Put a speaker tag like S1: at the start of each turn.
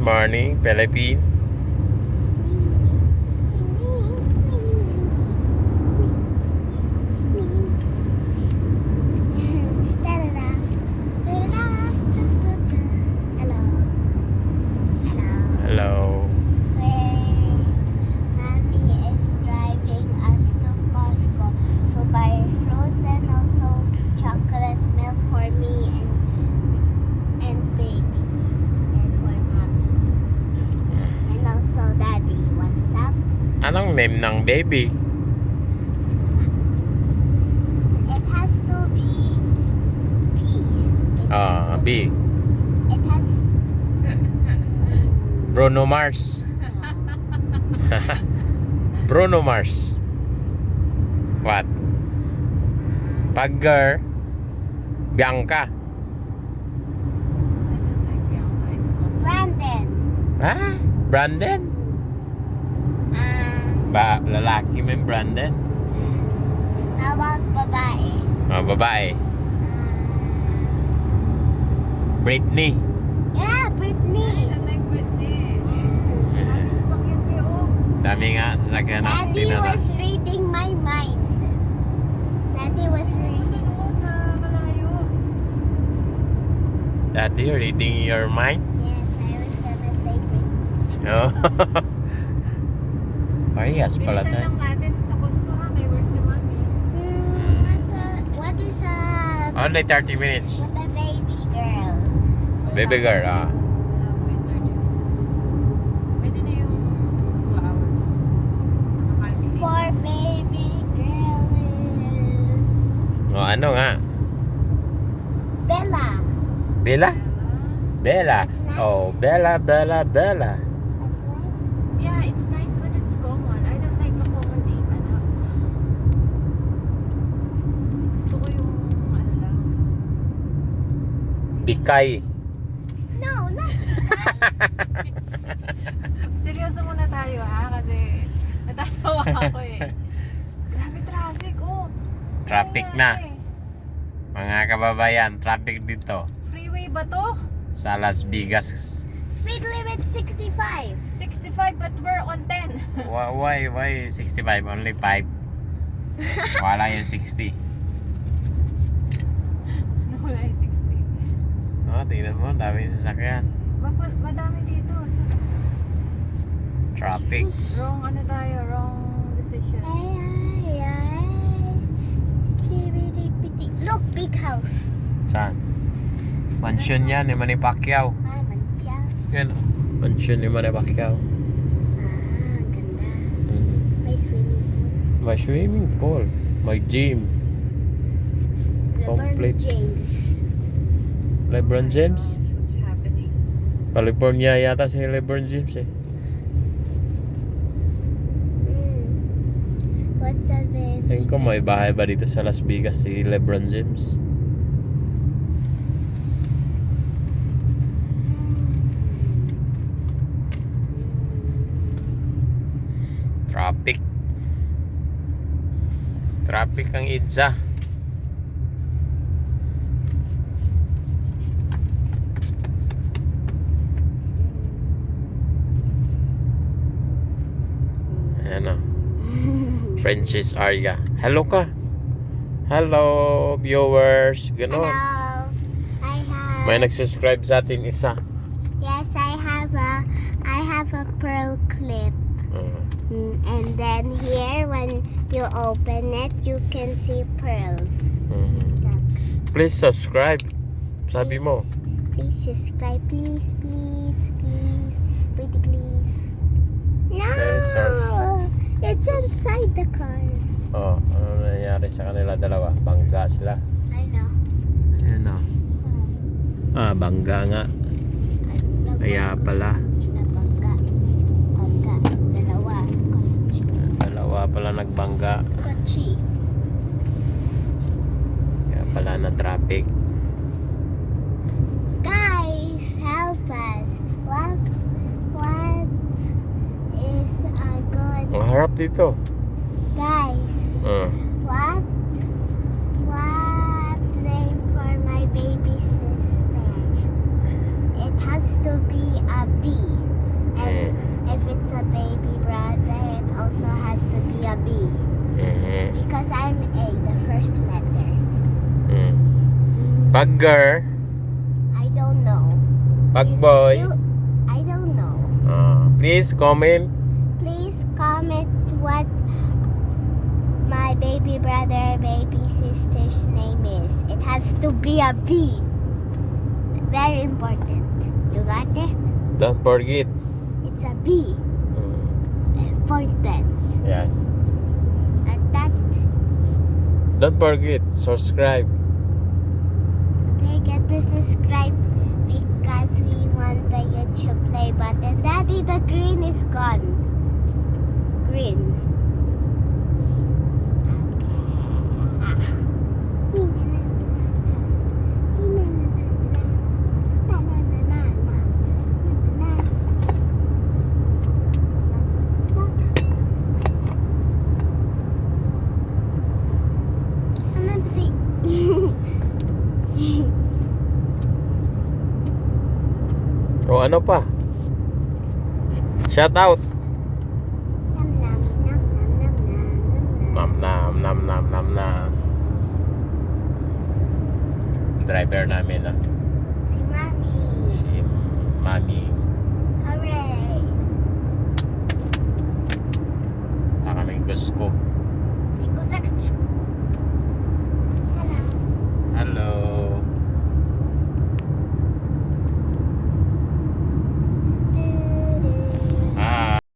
S1: morning, Philippines. Hello.
S2: Mommy is driving us to Costco to buy fruits and also chocolate milk for me and baby and for mommy. And also daddy wants some.
S1: Anong name ng baby?
S2: It has to be B.
S1: B.
S2: It has
S1: Bruno Mars. Bruno Mars. What? Pagger. Bianca.
S2: Brandon.
S1: Ha? Brandon? Lalaki mo yung Brandon?
S2: How about babae?
S1: Babae. Britney.
S2: Yeah, Britney.
S1: Dami nga sasakyan na.
S2: Daddy was reading my mind. Daddy was reading.
S1: Daddy reading your mind?
S2: Yes, I was gonna say Britney.
S1: Oh. Parehas pala tayo.
S3: Bilisan lang natin sa Costco ha, may work si Mami.
S2: What is a...
S1: Only 30 minutes.
S2: What a baby girl.
S1: Baby girl,
S3: Wait 30 minutes. Pwede na yung 2 hours. Nakakalculate.
S2: For baby girl is...
S1: Ano nga?
S2: Bella.
S1: Bella? Bella. Oh, Bella.
S2: That's nice.
S3: Yeah, it's nice but it's common. I don't like the common name. Gusto ko yung lang.
S1: Bikay.
S2: No, not
S3: Seryoso muna tayo ha, kasi natatawa ako eh. Grabe traffic oh.
S1: Traffic na. Mga kababayan, traffic dito
S3: Freeway ba to?
S1: sa Las Vegas.
S2: Speed limit 65.
S3: 65 but we're on 10.
S1: Why 65? Only 5. Wala yung 60.
S3: Wala yung 60.
S1: Tingnan mo, dami yung sasakyan.
S3: Madami dito. Sus.
S1: Traffic.
S3: Wrong wrong decision.
S2: Look, big house.
S1: Saan? Mansion yan ni Manny Pacquiao.
S2: Mancha.
S1: Yan o. Mansion ni Manny Pacquiao.
S2: Ang ganda. May swimming pool.
S1: May swimming pool. May gym.
S2: LeBron
S1: Complete.
S2: James.
S1: LeBron James.
S3: What's happening?
S1: California yata si LeBron James eh.
S2: What's a baby?
S1: Tingin ko may bahay ba dito sa Las Vegas si LeBron James? Traffic. Traffic ang idsa. Ayan o. Francis Arya. Hello ka. Hello viewers. Ganon.
S2: Hello. I have.
S1: May nag-subscribe sa atin isa.
S2: Yes, I have a pearl clip. And then here, when you open it, you can see pearls. Look.
S1: Please subscribe. Sabi mo.
S2: Please subscribe, please. Pretty please. No! It's inside the car.
S1: Oh, ano nangyari sa kanila dalawa? Bangga sila.
S2: I know.
S1: Ayan o. Bangga nga. Kaya pala.
S2: Bangga. Dalawa.
S1: Dalawa pala nagbangga.
S2: Kochi.
S1: Kaya pala na traffic.
S2: Guys, help us. What is a good...
S1: Ang harap dito.
S2: Guys, what name for my baby sister? It has to be a B.
S1: Bagger.
S2: I don't know.
S1: Bagboy.
S2: I don't know.
S1: Please comment.
S2: Please comment what my baby brother, baby sister's name is. It has to be a B. Very important. You got it?
S1: Don't forget.
S2: It's a B. Important.
S1: Yes.
S2: And that's
S1: Don't forget. Subscribe.
S2: don't forget to subscribe because we want the YouTube play button. Daddy, the green is gone. Green.
S1: O ano pa? Shout out. Nam nam nam nam nam nam. Driver namin
S2: Si Mami.
S1: si Mami.